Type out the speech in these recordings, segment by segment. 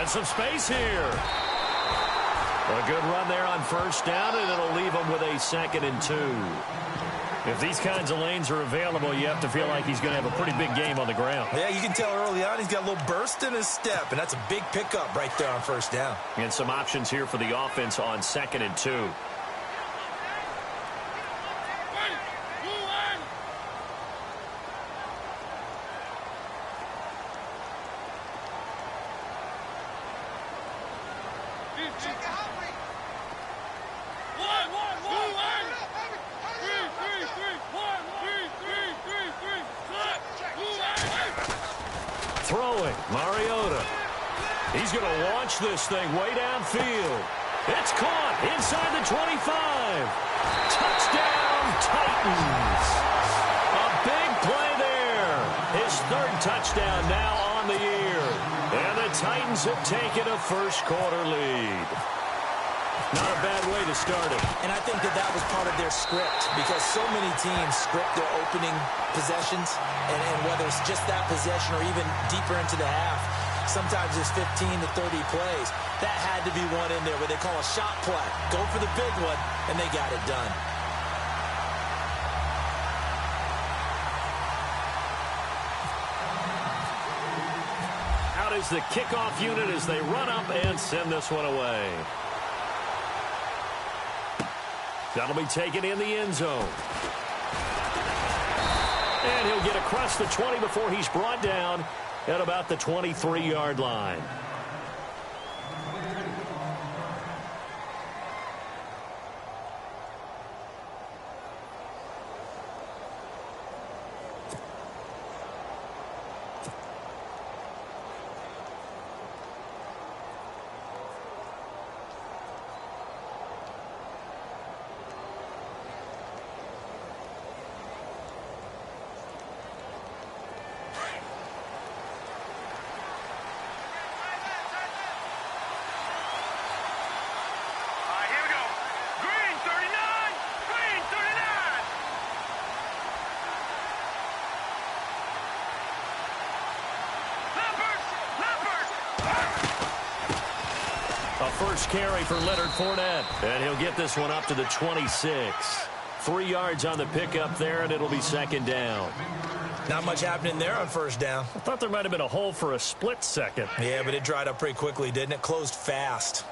got some space here. A good run there on first down, and it'll leave him with a 2nd and 2. If these kinds of lanes are available, you have to feel like he's going to have a pretty big game on the ground. Yeah, you can tell early on he's got a little burst in his step, and that's a big pickup right there on first down. And some options here for the offense on 2nd and 2. Throwing, Mariota. He's going to launch this thing way downfield. It's caught inside the 25. Touchdown, Titans. A big play there. His 3rd touchdown now on the year. And the Titans have taken a first-quarter lead. Not a bad way to start it. And I think that was part of their script, because so many teams script their opening possessions, and whether it's just that possession or even deeper into the half, sometimes it's 15 to 30 plays. That had to be one in there where they call a shot play. Go for the big one, and they got it done. Out is the kickoff unit as they run up and send this one away. That'll be taken in the end zone. And he'll get across the 20 before he's brought down at about the 23-yard line. First carry for Leonard Fournette. And he'll get this one up to the 26. 3 yards on the pickup there, and it'll be 2nd down. Not much happening there on first down. I thought there might have been a hole for a split second. Yeah, but it dried up pretty quickly, didn't it? Closed fast.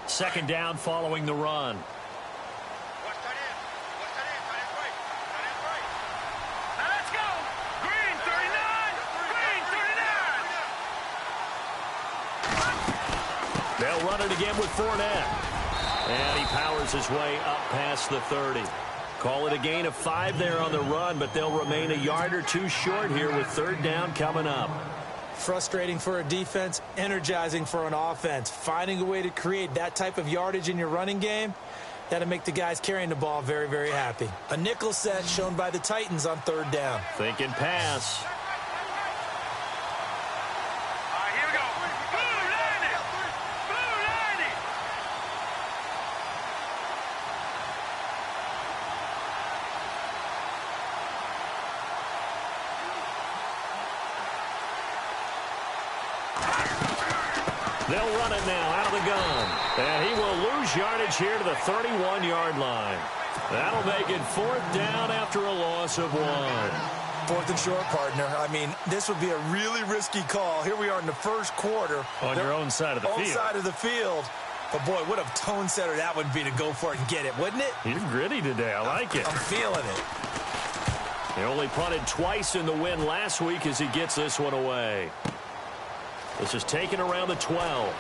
Second down following the run. Let's go. Green 39. Green 39. They'll run it again with Fournette. And he powers his way up past the 30. Call it a gain of 5 there on the run, but they'll remain a yard or 2 short here with 3rd down coming up. Frustrating for a defense, energizing for an offense. Finding a way to create that type of yardage in your running game, that'll make the guys carrying the ball very, very happy. A nickel set shown by the Titans on 3rd down. Thinking pass. Here we go. Blue 90. Blue 90. They'll run it now out of the gun. And he will lose yardage here to the 31-yard line. That'll make it 4th down after a loss of 1. 4th and short, partner. I mean, this would be a really risky call. Here we are in the first quarter. On your own side of the field. Own side of the field. But, boy, what a tone setter that would be to go for it and get it, wouldn't it? You're gritty today. I like it. I'm feeling it. He only punted twice in the win last week as he gets this one away. This is taken around the 12.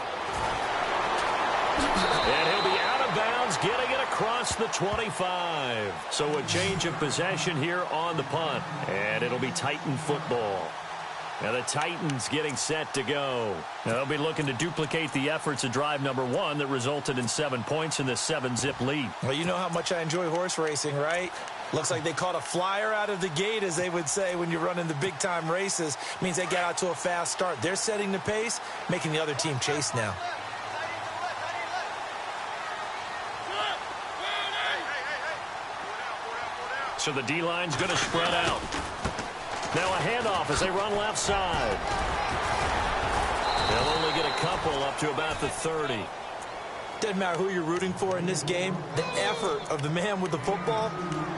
And he'll be out of bounds, getting it across the 25. So a change of possession here on the punt. And it'll be Titan football. Now the Titans getting set to go. Now they'll be looking to duplicate the efforts of drive number 1 that resulted in 7 points in the 7-zip lead. Well, you know how much I enjoy horse racing, right? Looks like they caught a flyer out of the gate, as they would say when you're running the big-time races. Means they get out to a fast start. They're setting the pace, making the other team chase now. So the D-line's going to spread out. Now a handoff as they run left side. They'll only get a couple up to about the 30. Doesn't matter who you're rooting for in this game. The effort of the man with the football,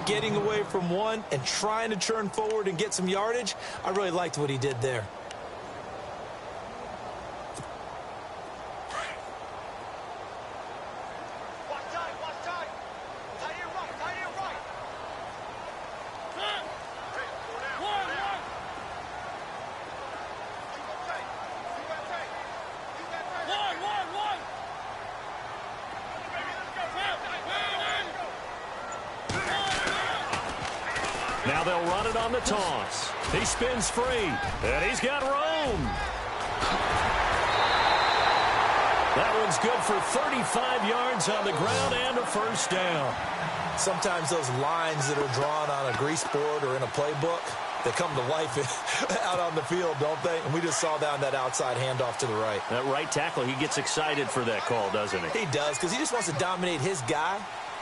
getting away from one and trying to turn forward and get some yardage, I really liked what he did there. Now they'll run it on the toss. He spins free, and he's got room. That one's good for 35 yards on the ground and a first down. Sometimes those lines that are drawn on a grease board or in a playbook, they come to life out on the field, don't they? And we just saw that on that outside handoff to the right. That right tackle, he gets excited for that call, doesn't he? He does, because he just wants to dominate his guy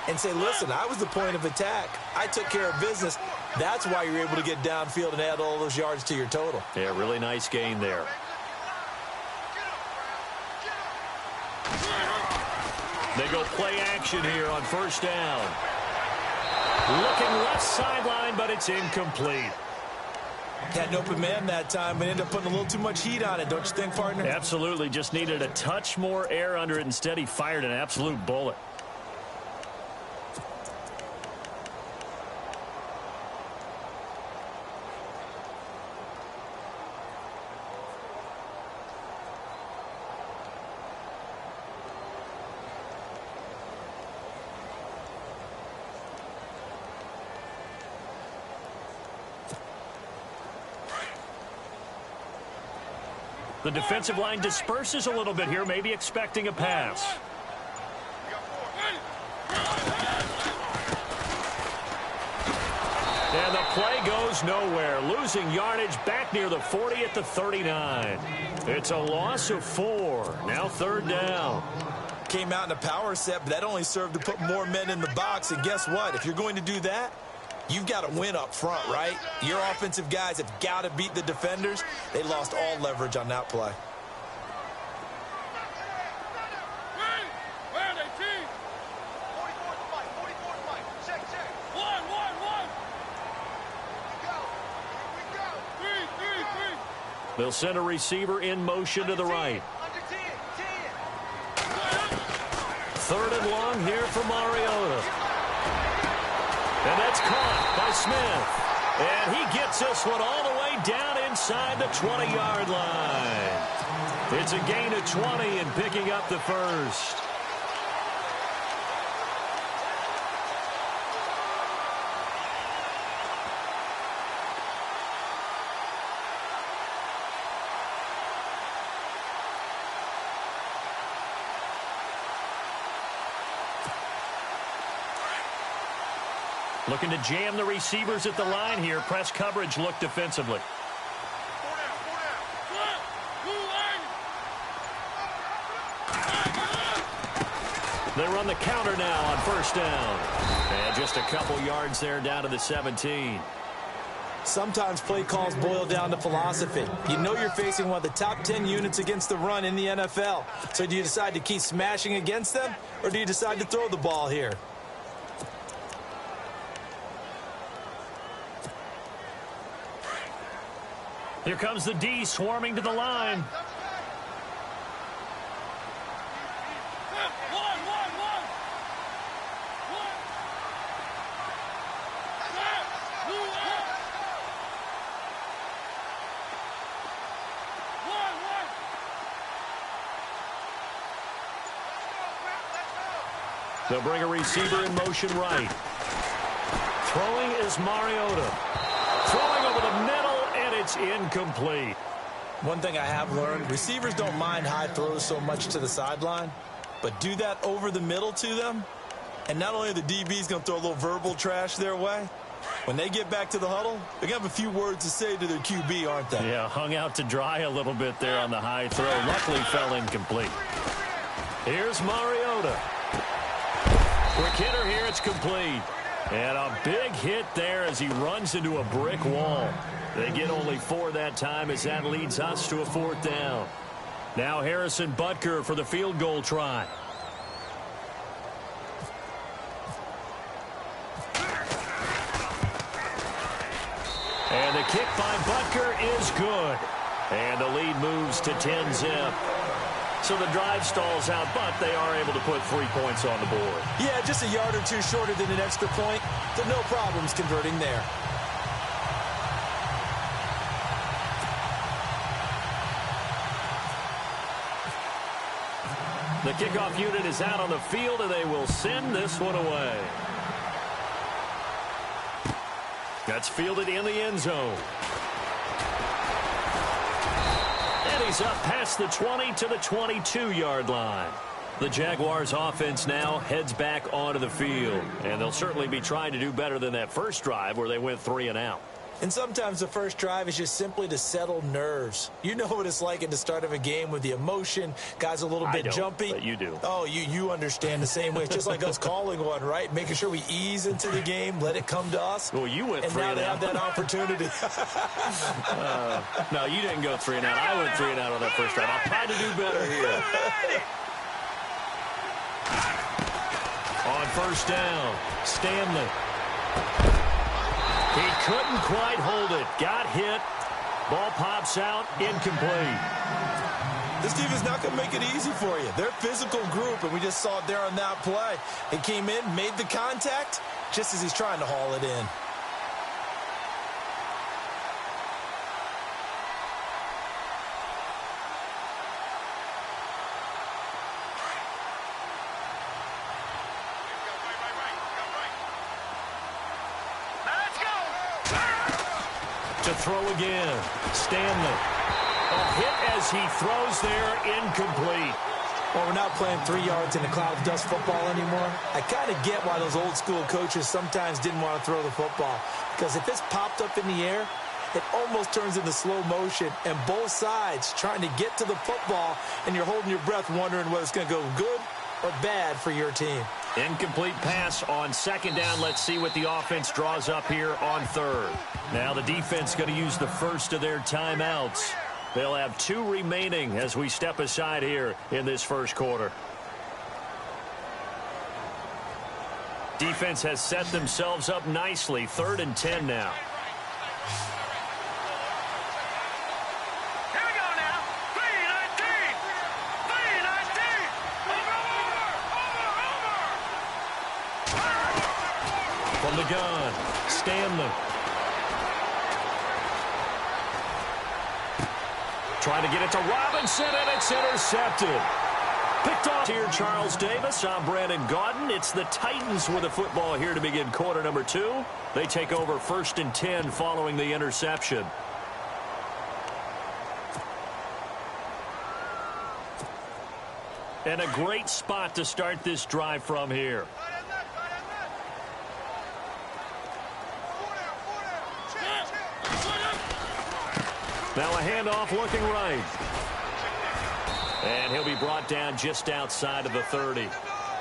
and say, listen, I was the point of attack. I took care of business. That's why you're able to get downfield and add all those yards to your total. Yeah, really nice gain there. They go play action here on first down. Looking left sideline, but it's incomplete. Had an open man that time, but ended up putting a little too much heat on it, don't you think, partner? Absolutely. Just needed a touch more air under it. Instead, he fired an absolute bullet. The defensive line disperses a little bit here, maybe expecting a pass. And the play goes nowhere. Losing yardage back near the 40 at the 39. It's a loss of 4. Now third down. Came out in a power set, but that only served to put more men in the box. And guess what? If you're going to do that, you've got to win up front, right? Your offensive guys have got to beat the defenders. They lost all leverage on that play. They'll send a receiver in motion to the right. Third and long here for Mariota. And that's caught by Smith. And he gets this one all the way down inside the 20-yard line. It's a gain of 20 and picking up the first. Looking to jam the receivers at the line here. Press coverage look defensively. They run the counter now on first down. And just a couple yards there down to the 17. Sometimes play calls boil down to philosophy. You know you're facing one of the top 10 units against the run in the NFL. So do you decide to keep smashing against them, or do you decide to throw the ball here? Here comes the D swarming to the line. They'll bring a receiver in motion right. Throwing is Mariota. Throwing over the middle, and it's incomplete. One thing I have learned, receivers don't mind high throws so much to the sideline, but do that over the middle to them, and not only are the DBs going to throw a little verbal trash their way, When they get back to the huddle, they're going to have a few words to say to their QB, aren't they? Yeah, hung out to dry a little bit there on the high throw. Luckily fell incomplete. Here's Mariota. Quick hitter here, it's complete. And a big hit there as he runs into a brick wall. They get only 4 that time as that leads us to a 4th down. Now Harrison Butker for the field goal try. And the kick by Butker is good. And the lead moves to 10-zip. So the drive stalls out, but they are able to put 3 points on the board. Yeah, just a yard or two shorter than an extra point. So no problems converting there. The kickoff unit is out on the field, and they will send this one away. That's fielded in the end zone. And he's up past the 20 to the 22-yard line. The Jaguars offense now heads back onto the field, and they'll certainly be trying to do better than that first drive where they went 3 and out. And sometimes the first drive is just simply to settle nerves. You know what it's like at the start of a game with the emotion. Guys a little bit jumpy. But you do. Oh, you understand the same way. It's just like us calling one, right? Making sure we ease into the game, let it come to us. Well, you went 3 and out. And now they have that opportunity. No, you didn't go 3 and out. I went 3 and out on that first drive. I'll try to do better here. On first down, Stanley. He couldn't quite hold it. Got hit. Ball pops out. Incomplete. This team is not going to make it easy for you. They're a physical group, and we just saw it there on that play. He came in, made the contact, just as he's trying to haul it in. To throw again. Stanley. A hit as he throws there, incomplete. Well, we're not playing 3 yards in a cloud of dust football anymore. I kind of get why those old school coaches sometimes didn't want to throw the football. Because if it's popped up in the air, it almost turns into slow motion. And both sides trying to get to the football, and you're holding your breath wondering whether it's going to go good or bad for your team. Incomplete pass on second down. Let's see what the offense draws up here on third. Now the defense going to use the first of their timeouts. They'll have 2 remaining as we step aside here in this first quarter. Defense has set themselves up nicely. 3rd and 10 now. Here we go now. 3-19. 3-19. Over. From the gun, Stanley. Trying to get it to Robinson, and it's intercepted. Picked off here, Charles Davis. I'm Brandon Gaudin. It's the Titans with the football here to begin quarter number 2. They take over 1st and 10 following the interception. And a great spot to start this drive from here. Now a handoff looking right. And he'll be brought down just outside of the 30.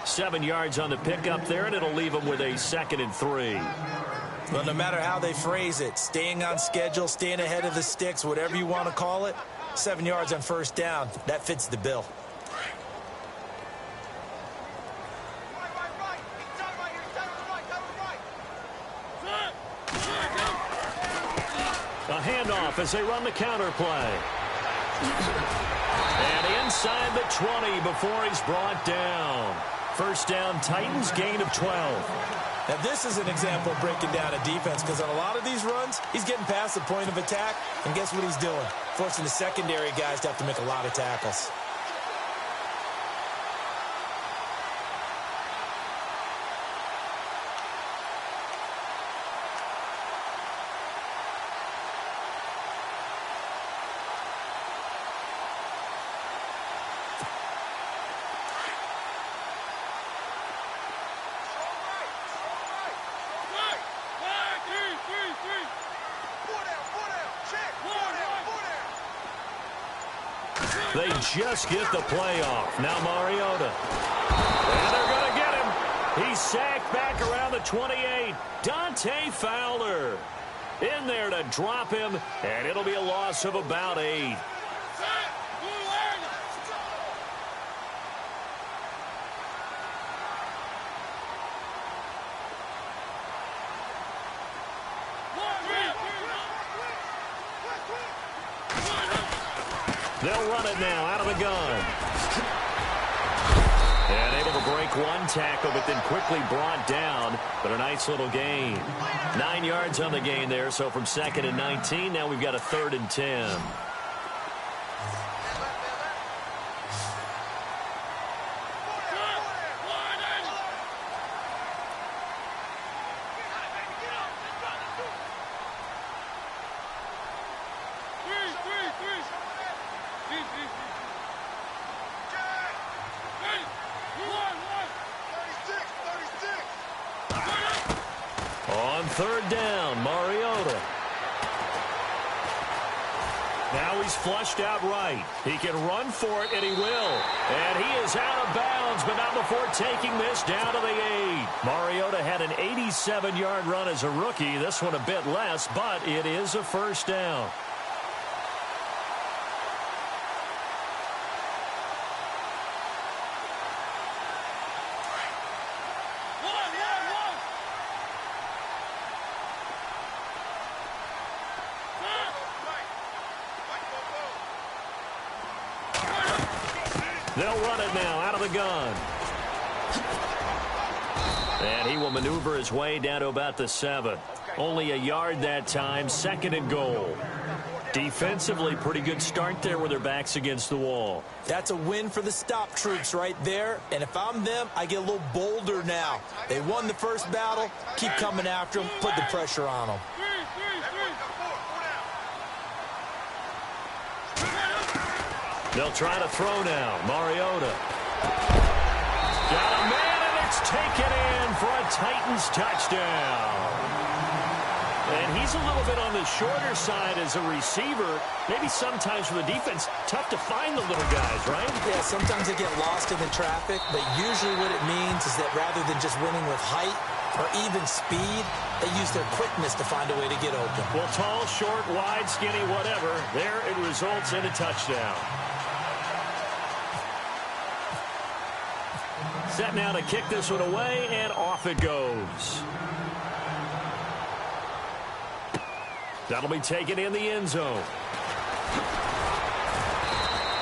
7 yards on the pickup there, and it'll leave him with a 2nd and 3. Well, no matter how they phrase it, staying on schedule, staying ahead of the sticks, whatever you want to call it, 7 yards on first down, that fits the bill. A handoff as they run the counter play. And inside the 20 before he's brought down. First down, Titans, gain of 12. Now, this is an example of breaking down a defense, because on a lot of these runs, he's getting past the point of attack, and guess what he's doing? Forcing the secondary guys to have to make a lot of tackles. They just get the play off. Now Mariota. And they're going to get him. He's sacked back around the 28. Dante Fowler in there to drop him, and it'll be a loss of about 8. They'll run it now out of the gun. And able to break one tackle, but then quickly brought down. But a nice little gain. 9 yards on the gain there, so from 2nd and 19, now we've got a 3rd and 10. On 3rd down, Mariota. Now he's flushed out right. He can run for it, and he will. And he is out of bounds, but not before taking this down to the 8. Mariota had an 87-yard run as a rookie. This one a bit less, but it is a 1st down. They'll run it now out of the gun. And he will maneuver his way down to about the 7. Only a yard that time, 2nd and goal. Defensively, pretty good start there with their backs against the wall. That's a win for the stop troops right there. And if I'm them, I get a little bolder now. They won the first battle. Keep coming after them. Put the pressure on them. They'll try to throw now. Mariota. Got a man, and it's taken in for a Titans touchdown. And he's a little bit on the shorter side as a receiver. Maybe sometimes for the defense, tough to find the little guys, right? Yeah, sometimes they get lost in the traffic, but usually what it means is that rather than just winning with height or even speed, they use their quickness to find a way to get open. Well, tall, short, wide, skinny, whatever, there it results in a touchdown. Set now to kick this one away, and off it goes. That'll be taken in the end zone.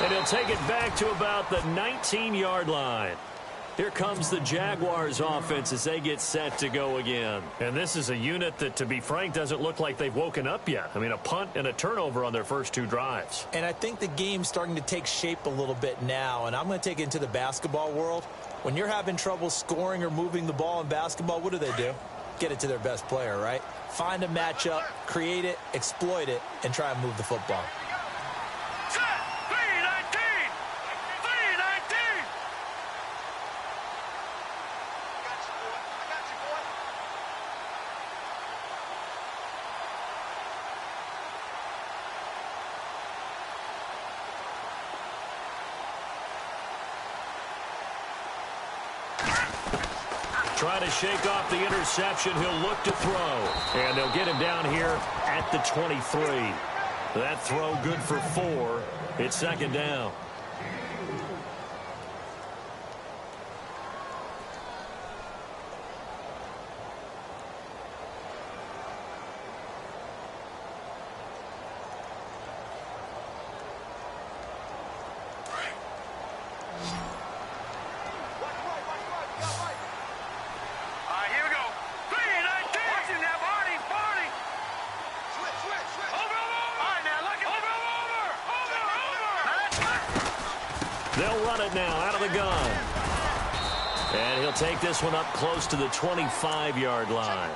And he'll take it back to about the 19-yard line. Here comes the Jaguars offense as they get set to go again. And this is a unit that, to be frank, doesn't look like they've woken up yet. I mean, a punt and a turnover on their first 2 drives. And I think the game's starting to take shape a little bit now. And I'm going to take it into the basketball world. When you're having trouble scoring or moving the ball in basketball, what do? Get it to their best player, right? Find a matchup, create it, exploit it, and try and move the football. Trying to shake off the interception. He'll look to throw. And they'll get him down here at the 23. That throw good for 4. It's 2nd down. They'll run it now out of the gun. And he'll take this one up close to the 25-yard line.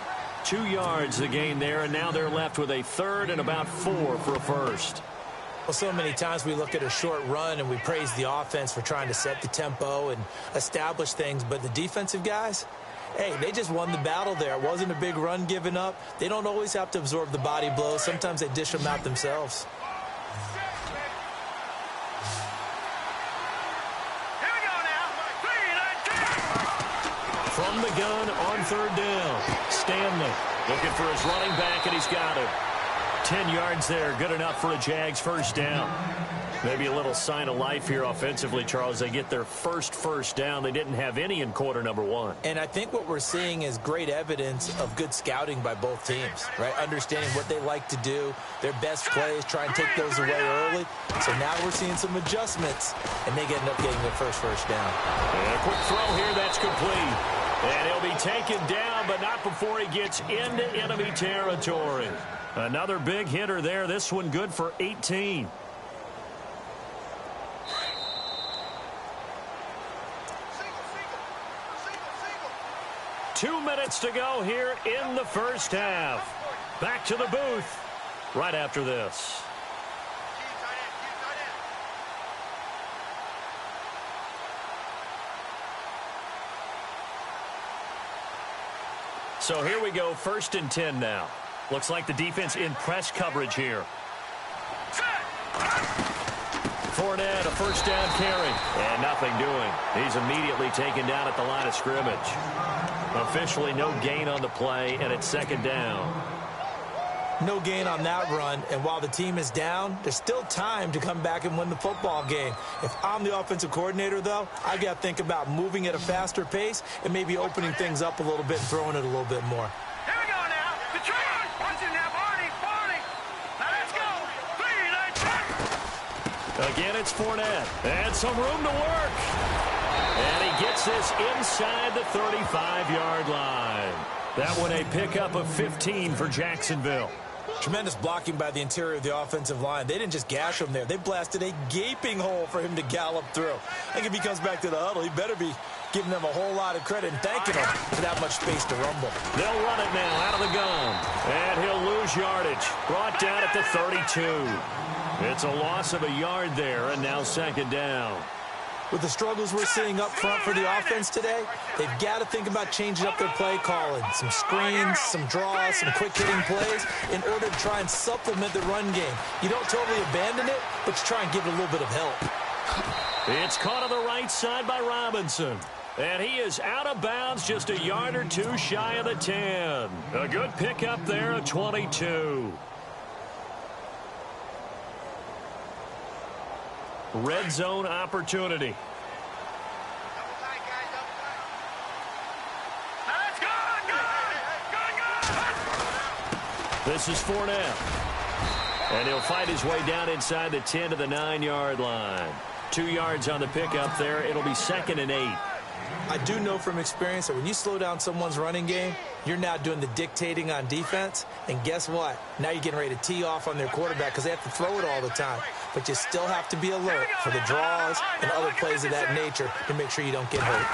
2 yards the gain there, and now they're left with a 3rd and about 4 for a first. Well, so many times we look at a short run and we praise the offense for trying to set the tempo and establish things, but the defensive guys, hey, they just won the battle there. It wasn't a big run given up. They don't always have to absorb the body blows. Sometimes they dish them out themselves. From the gun on third down. Stanley looking for his running back, and he's got it. 10 yards there, good enough for a Jags first down. Maybe a little sign of life here offensively, Charles. They get their first down. They didn't have any in quarter number one. And I think what we're seeing is great evidence of good scouting by both teams, right? Understanding what they like to do, their best plays, try and take those away early. So now we're seeing some adjustments, and they end up getting their first down. And a quick throw here, that's complete. And he'll be taken down, but not before he gets into enemy territory. Another big hitter there. This one good for 18. Two minutes to go here in the first half. Back to the booth right after this. So here we go, 1st and 10 now. Looks like the defense in press coverage here. Fournette, a first down carry, and nothing doing. He's immediately taken down at the line of scrimmage. Officially no gain on the play, and it's 2nd down. No gain on that run, and while the team is down, there's still time to come back and win the football game. If I'm the offensive coordinator, though, I've got to think about moving at a faster pace and maybe opening things up a little bit and throwing it a little bit more. Here we go now. The try. Watch it now, Barney. Now let's go. 3, let's go. Again, it's Fournette. And some room to work. And he gets this inside the 35-yard line. That one a pickup of 15 for Jacksonville. Tremendous blocking by the interior of the offensive line. They didn't just gash him there. They blasted a gaping hole for him to gallop through. I think if he comes back to the huddle, he better be giving them a whole lot of credit and thanking them for that much space to rumble. They'll run it now out of the gun. And he'll lose yardage. Brought down at the 32. It's a loss of a yard there, and now 2nd down. With the struggles we're seeing up front for the offense today, they've got to think about changing up their play calling. Some screens, some draws, some quick-hitting plays in order to try and supplement the run game. You don't totally abandon it, but you try and give it a little bit of help. It's caught on the right side by Robinson. And he is out of bounds just a yard or two shy of the 10. A good pickup there at 22. Red zone opportunity. This is Fournette. And he'll fight his way down inside the 10 to the 9-yard line. 2 yards on the pickup there. It'll be 2nd and 8. I do know from experience that when you slow down someone's running game, you're now doing the dictating on defense. And guess what? Now you're getting ready to tee off on their quarterback because they have to throw it all the time. But you still have to be alert for the draws and other plays of that nature to make sure you don't get hurt.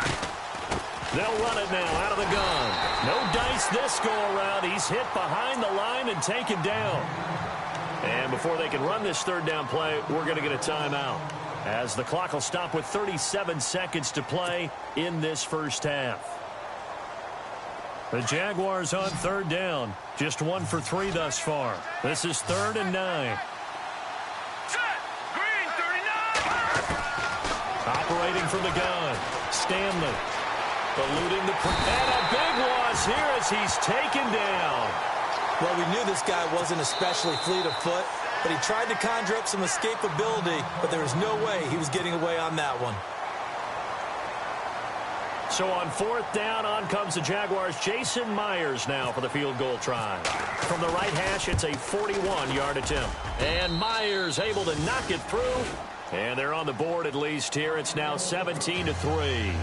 They'll run it now out of the gun. No dice this go-around. He's hit behind the line and taken down. And before they can run this 3rd down play, we're going to get a timeout, as the clock will stop with 37 seconds to play in this first half. The Jaguars on 3rd down. Just 1 for 3 thus far. This is 3rd and 9. Green, 39. Operating from the gun. Stanley eluding the... And a big loss here as he's taken down. Well, we knew this guy wasn't especially fleet of foot, but he tried to conjure up some escapability, but there was no way he was getting away on that one. So on 4th down, on comes the Jaguars. Jason Myers now for the field goal try. From the right hash, it's a 41-yard attempt. And Myers able to knock it through. And they're on the board at least here. It's now 17-3.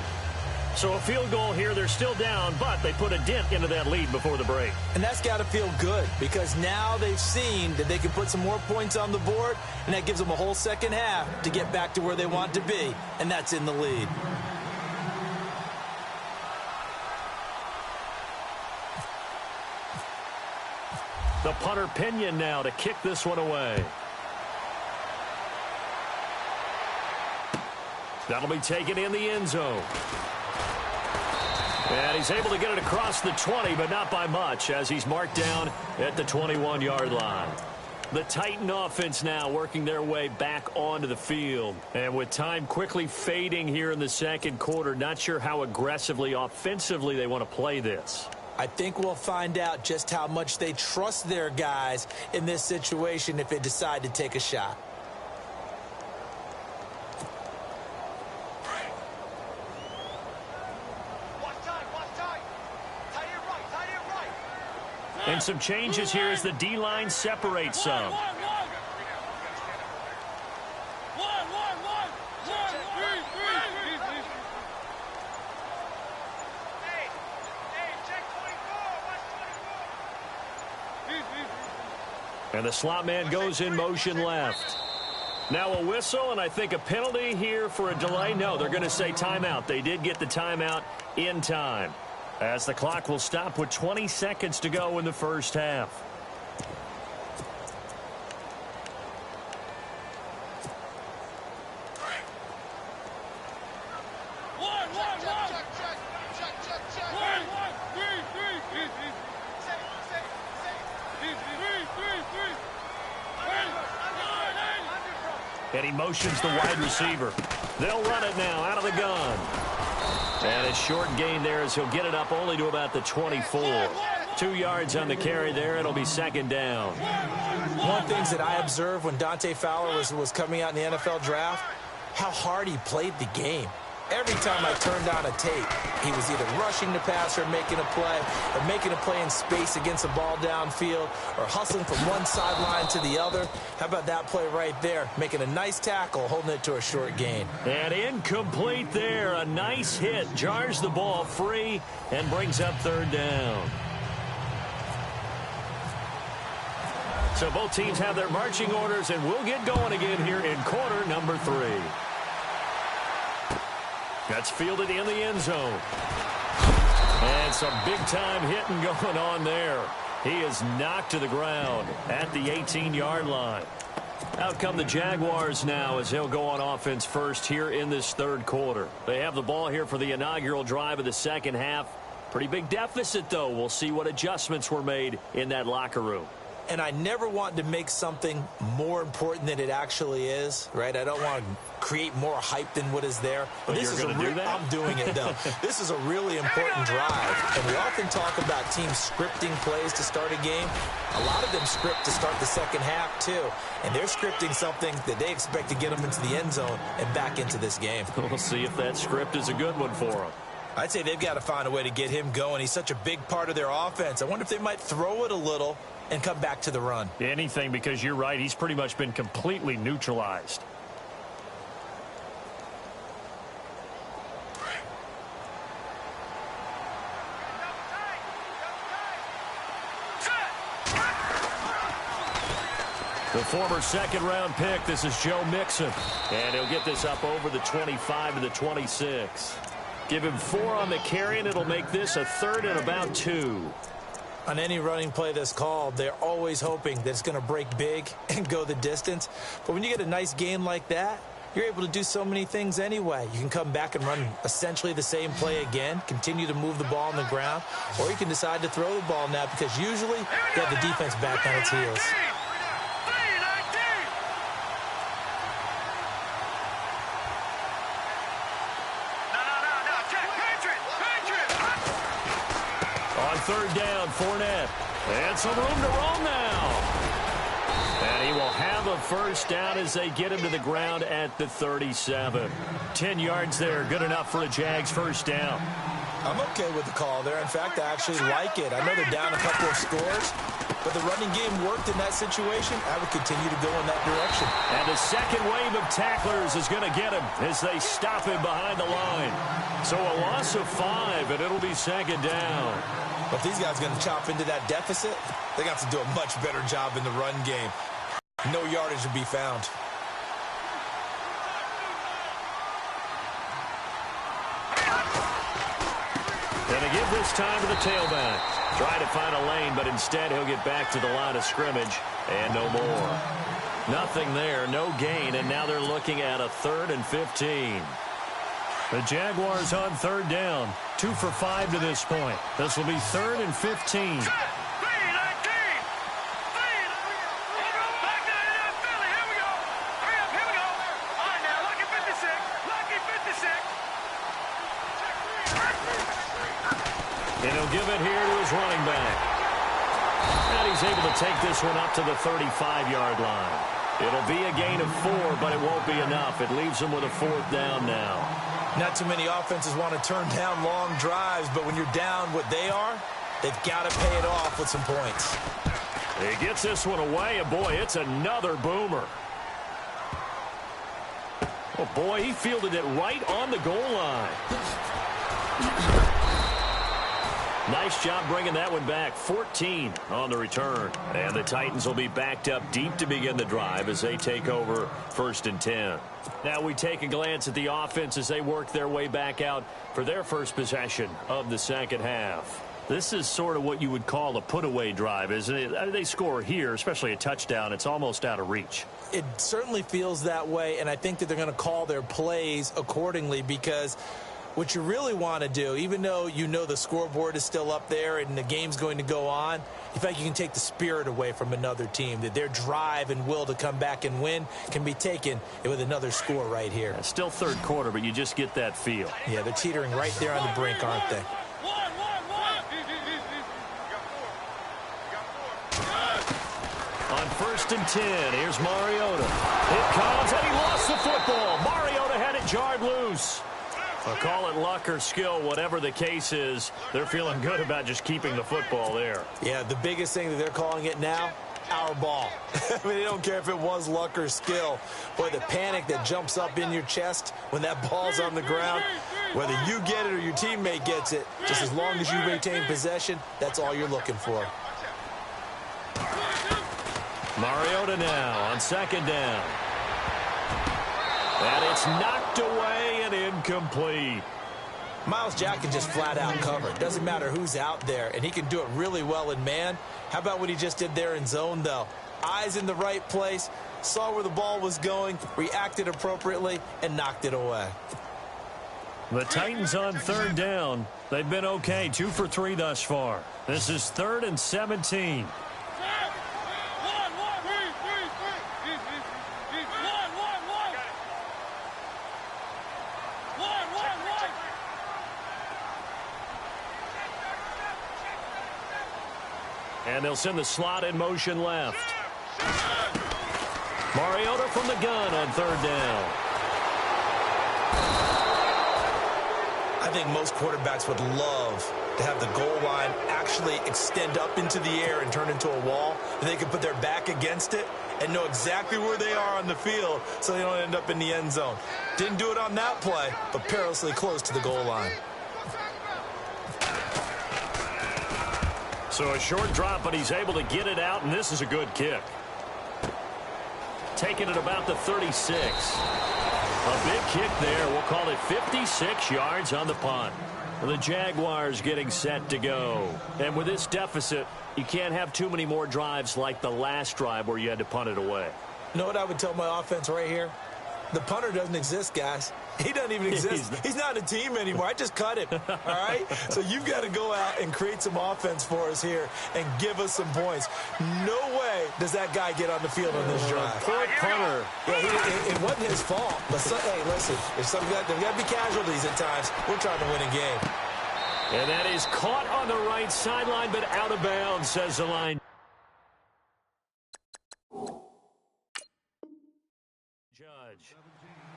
So a field goal here. They're still down, but they put a dent into that lead before the break. And that's got to feel good because now they've seen that they can put some more points on the board, and that gives them a whole 2nd half to get back to where they want to be, and that's in the lead. The punter Pinion now to kick this one away. That'll be taken in the end zone. And he's able to get it across the 20, but not by much, as he's marked down at the 21-yard line. The Titan offense now working their way back onto the field. And with time quickly fading here in the second quarter, not sure how aggressively, offensively they want to play this. I think we'll find out just how much they trust their guys in this situation if they decide to take a shot. And some changes here as the D-line separates some. And the slot man goes in motion left. Now a whistle, and I think a penalty here for a delay. No, they're going to say timeout. They did get the timeout in time, as the clock will stop with 20 seconds to go in the first half. And he motions the wide receiver. They'll run it now out of the gun. And a short gain there as he'll get it up only to about the 24. 2 yards on the carry there. It'll be second down. One of the things that I observed when Dante Fowler was coming out in the NFL draft, how hard he played the game. Every time I turned on a tape, he was either rushing the passer, making a play, or making a play in space against a ball downfield, or hustling from one sideline to the other. How about that play right there? Making a nice tackle, holding it to a short gain. And incomplete there. A nice hit. Jars the ball free and brings up third down. So both teams have their marching orders, and we'll get going again here in quarter number 3. That's fielded in the end zone. And some big-time hitting going on there. He is knocked to the ground at the 18-yard line. Out come the Jaguars now as they'll go on offense first here in this third quarter. They have the ball here for the inaugural drive of the second half. Pretty big deficit, though. We'll see what adjustments were made in that locker room. And I never want to make something more important than it actually is, right? I don't want to create more hype than what is there. But this is going to do that? I'm doing it, though. This is a really important drive. And we often talk about teams scripting plays to start a game. A lot of them script to start the second half, too. And they're scripting something that they expect to get them into the end zone and back into this game. We'll see if that script is a good one for them. I'd say they've got to find a way to get him going. He's such a big part of their offense. I wonder if they might throw it a little and come back to the run. Anything, because you're right. He's pretty much been completely neutralized. The former second-round pick, this is Joe Mixon. And he'll get this up over the 25 to the 26. Give him 4 on the carry, and it'll make this a third and about 2. On any running play that's called, they're always hoping that it's going to break big and go the distance. But when you get a nice gain like that, you're able to do so many things anyway. You can come back and run essentially the same play again, continue to move the ball on the ground, or you can decide to throw the ball now because usually you have the defense back on its heels. Third down, Fournette. And some room to roam now. And he will have a first down as they get him to the ground at the 37. 10 yards there, good enough for a Jags first down. I'm okay with the call there. In fact, I actually like it. I know they're down a couple of scores, but the running game worked in that situation. I would continue to go in that direction. And the second wave of tacklers is going to get him as they stop him behind the line. So a loss of 5, and it'll be second down. But these guys are going to chop into that deficit. They're going to have to do a much better job in the run game. No yardage to be found. Going to give this time to the tailback. Try to find a lane, but instead he'll get back to the line of scrimmage. And no more. Nothing there, no gain, and now they're looking at a 3rd and 15. The Jaguars on third down. 2 for 5 to this point. This will be 3rd and 15. And he'll give it here to his running back. And he's able to take this one up to the 35-yard line. It'll be a gain of 4, but it won't be enough. It leaves him with a 4th down now. Not too many offenses want to turn down long drives, but when you're down what they are, they've got to pay it off with some points. He gets this one away, and boy, it's another boomer. Oh, boy, he fielded it right on the goal line. Nice job bringing that one back. 14 on the return. And the Titans will be backed up deep to begin the drive as they take over 1st and 10. Now we take a glance at the offense as they work their way back out for their first possession of the second half. This is sort of what you would call a put-away drive, isn't it? They score here, especially a touchdown. It's almost out of reach. It certainly feels that way, and I think that they're going to call their plays accordingly because what you really want to do, even though you know the scoreboard is still up there and the game's going to go on, in fact, you can take the spirit away from another team, that their drive and will to come back and win can be taken with another score right here. Still third quarter, but you just get that feel. Yeah, they're teetering right there on the brink, aren't they? On 1st and 10, here's Mariota. It comes, and he lost the football. Mariota had it jarred loose. I'll call it luck or skill, whatever the case is. They're feeling good about just keeping the football there. Yeah, the biggest thing that they're calling it now, our ball. I mean, they don't care if it was luck or skill. Boy, the panic that jumps up in your chest when that ball's on the ground, whether you get it or your teammate gets it, just as long as you retain possession, that's all you're looking for. Mariota now on 2nd down. And it's knocked away and incomplete. Myles Jack can just flat out cover. Doesn't matter who's out there, and he can do it really well in man. How about what he just did there in zone, though? Eyes in the right place, saw where the ball was going, reacted appropriately, and knocked it away. The Titans on 3rd down. They've been okay, 2 for 3 thus far. This is 3rd and 17. And they'll send the slot in motion left. Mariota from the gun on 3rd down. I think most quarterbacks would love to have the goal line actually extend up into the air and turn into a wall, and they can put their back against it and know exactly where they are on the field so they don't end up in the end zone. Didn't do it on that play, but perilously close to the goal line. So a short drop, but he's able to get it out, and this is a good kick. Taking it about the 36. A big kick there. We'll call it 56 yards on the punt. The Jaguars getting set to go. And with this deficit, you can't have too many more drives like the last drive where you had to punt it away. You know what I would tell my offense right here? The punter doesn't exist, guys. He doesn't even exist. He's not a team anymore. I just cut him, all right? So you've got to go out and create some offense for us here and give us some points. No way does that guy get on the field on this drive. Poor punter. Yeah, it wasn't his fault. But, hey, listen, there's got to be casualties at times. We're trying to win a game. And that is caught on the right sideline, but out of bounds, says the line.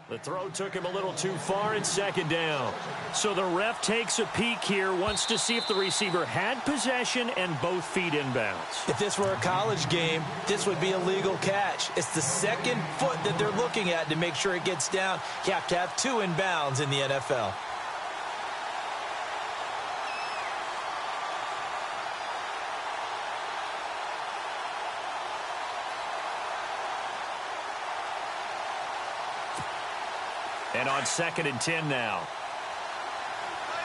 The throw took him a little too far in 2nd down. So the ref takes a peek here, wants to see if the receiver had possession and both feet inbounds. If this were a college game, this would be a legal catch. It's the second foot that they're looking at to make sure it gets down. You have to have 2 inbounds in the NFL. And on 2nd and 10 now.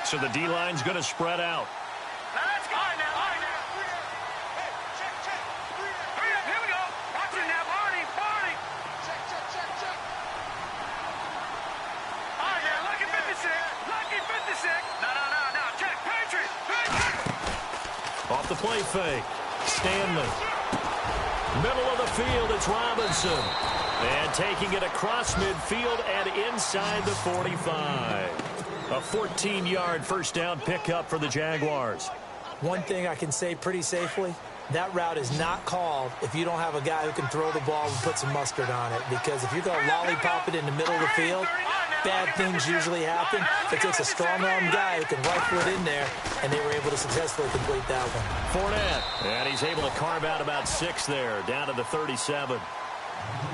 So the D-line's going to spread out. Now let's go. All right, now. Hey, check. Here we go. Watch it now, Barney. Check. All right, now, lucky 56. No. Check. Patriots. Off the play fake. Stanley. Middle of the field, it's Robinson. And taking it across midfield and inside the 45. A 14-yard first down pickup for the Jaguars. One thing I can say pretty safely, that route is not called if you don't have a guy who can throw the ball and put some mustard on it. Because if you're going to lollipop it in the middle of the field, bad things usually happen. It takes a strong-arm guy who can rifle it in there, and they were able to successfully complete that one. Fournette, and he's able to carve out about 6 there, down to the 37.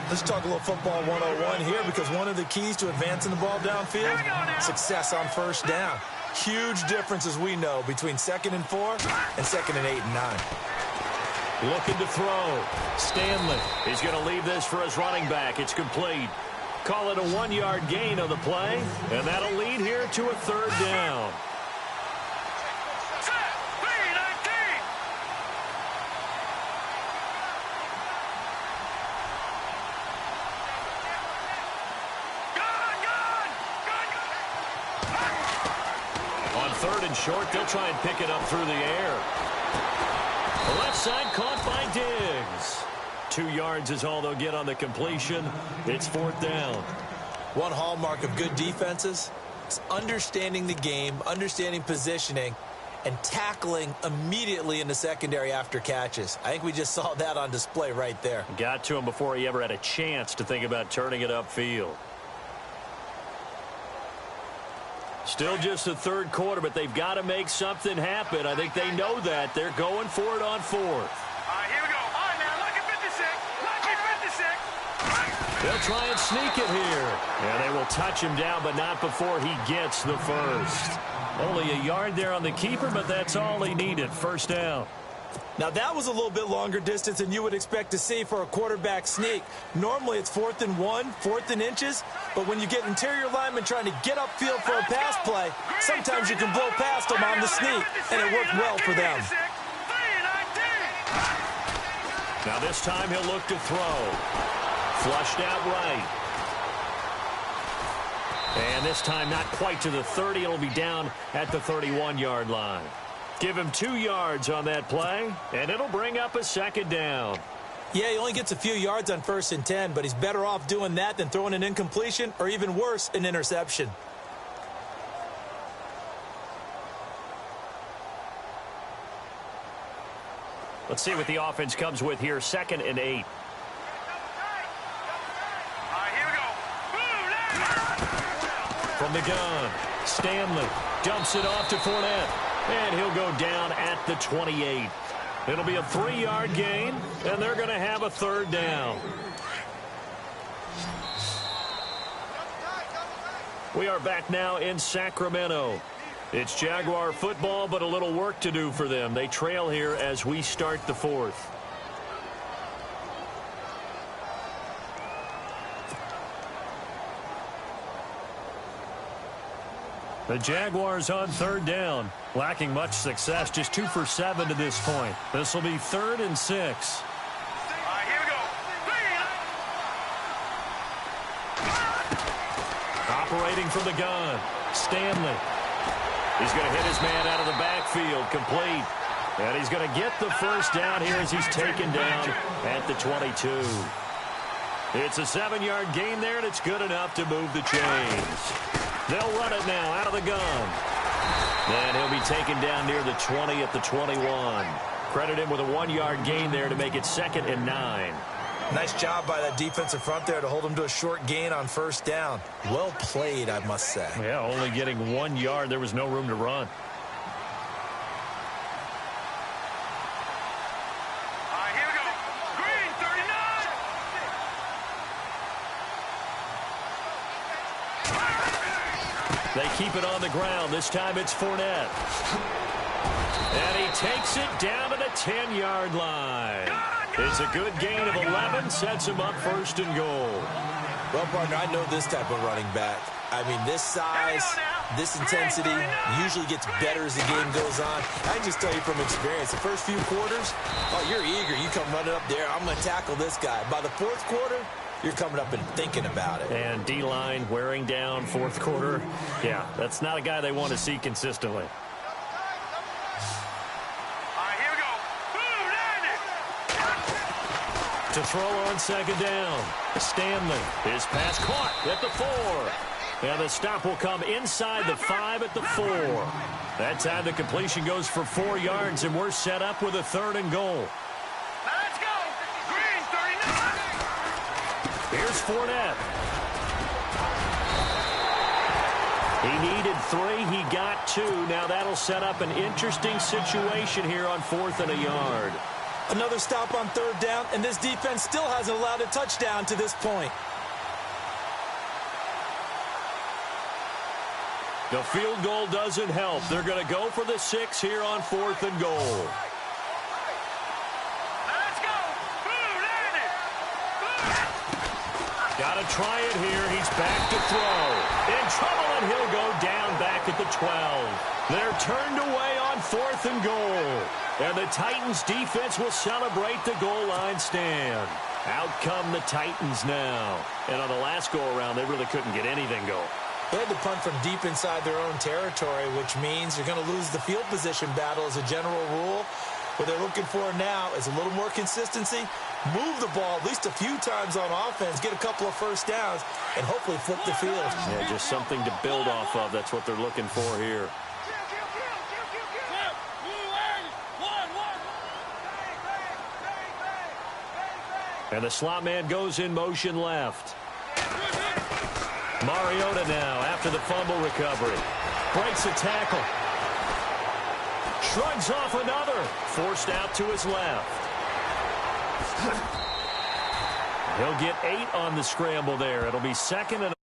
Let's talk a little football 101 here, because one of the keys to advancing the ball downfield, success on first down. Huge difference, as we know, between 2nd and 4 and 2nd and 8 and 9. Looking to throw. Stanley. He's going to leave this for his running back. It's complete. Call it a 1-yard gain on the play, and that'll lead here to a 3rd down. On 3rd and short, they'll try and pick it up through the air. The left side caught by Diggs. 2 yards is all they'll get on the completion. It's 4th down. One hallmark of good defenses is understanding the game, understanding positioning, and tackling immediately in the secondary after catches. I think we just saw that on display right there. Got to him before he ever had a chance to think about turning it upfield. Still just the 3rd quarter, but they've got to make something happen. I think they know that. They're going for it on 4th. All right, here we go. All right, now, lucky 56. Lucky 56. They'll try and sneak it here. And they will touch him down, but not before he gets the first. Only a yard there on the keeper, but that's all he needed. 1st down. Now, that was a little bit longer distance than you would expect to see for a quarterback sneak. Normally, it's 4th and 1, 4th and inches. But when you get interior linemen trying to get upfield for a pass play, sometimes you can blow past them on the sneak, and it worked well for them. Now this time he'll look to throw. Flushed out right. And this time not quite to the 30. It'll be down at the 31-yard line. Give him 2 yards on that play, and it'll bring up a 2nd down. Yeah, he only gets a few yards on 1st and 10, but he's better off doing that than throwing an incompletion or, even worse, an interception. Let's see what the offense comes with here. 2nd and 8. From the gun, Stanley dumps it off to Fournette, and he'll go down at the 28. It'll be a 3-yard gain, and they're going to have a 3rd down. We are back now in Sacramento. It's Jaguar football, but a little work to do for them. They trail here as we start the 4th. The Jaguars on 3rd down. Lacking much success, just 2 for 7 to this point. This will be 3rd and 6. All right, here we go. Operating from the gun, Stanley. He's going to hit his man out of the backfield, complete. And he's going to get the first down here as he's taken down at the 22. It's a 7-yard gain there, and it's good enough to move the chains. They'll run it now out of the gun. And he'll be taken down near the 20 at the 21. Credit him with a 1-yard gain there to make it 2nd and 9. Nice job by that defensive front there to hold him to a short gain on 1st down. Well played, I must say. Yeah, only getting 1 yard. There was no room to run. All right, here we go. Green, 39. They keep it on the ground. This time it's Fournette. And he takes it down to the 10-yard line. It's a good gain of 11. Sets him up 1st and goal. Well, partner, I know this type of running back. I mean, this size, this intensity usually gets better as the game goes on. I can just tell you from experience, the first few quarters, oh, you're eager. You come running up there. I'm going to tackle this guy. By the 4th quarter, you're coming up and thinking about it. And D-line wearing down 4th quarter. Yeah, that's not a guy they want to see consistently. To throw on 2nd down. Stanley. His pass caught at the 4. And the stop will come inside the 5 at the 4. That time the completion goes for 4 yards, and we're set up with a 3rd and goal. Now let's go. Green, 39. Here's Fournette. He needed 3. He got 2. Now that'll set up an interesting situation here on 4th and a yard. Another stop on 3rd down, and this defense still hasn't allowed a touchdown to this point. The field goal doesn't help. They're going to go for the 6 here on 4th and goal. Now let's go. Boom, there it is. Got to try it here. He's back to throw. In trouble, and he'll go down back at the 12. They're turned away on 4th and goal. And the Titans defense will celebrate the goal line stand. Out come the Titans now. And on the last go-around, they really couldn't get anything going. They had to punt from deep inside their own territory, which means you're going to lose the field position battle as a general rule. What they're looking for now is a little more consistency, move the ball at least a few times on offense, get a couple of first downs, and hopefully flip the field. Yeah, just something to build off of. That's what they're looking for here. And the slot man goes in motion left. Mariota now after the fumble recovery. Breaks a tackle. Shrugs off another. Forced out to his left. He'll get 8 on the scramble there. It'll be 2nd and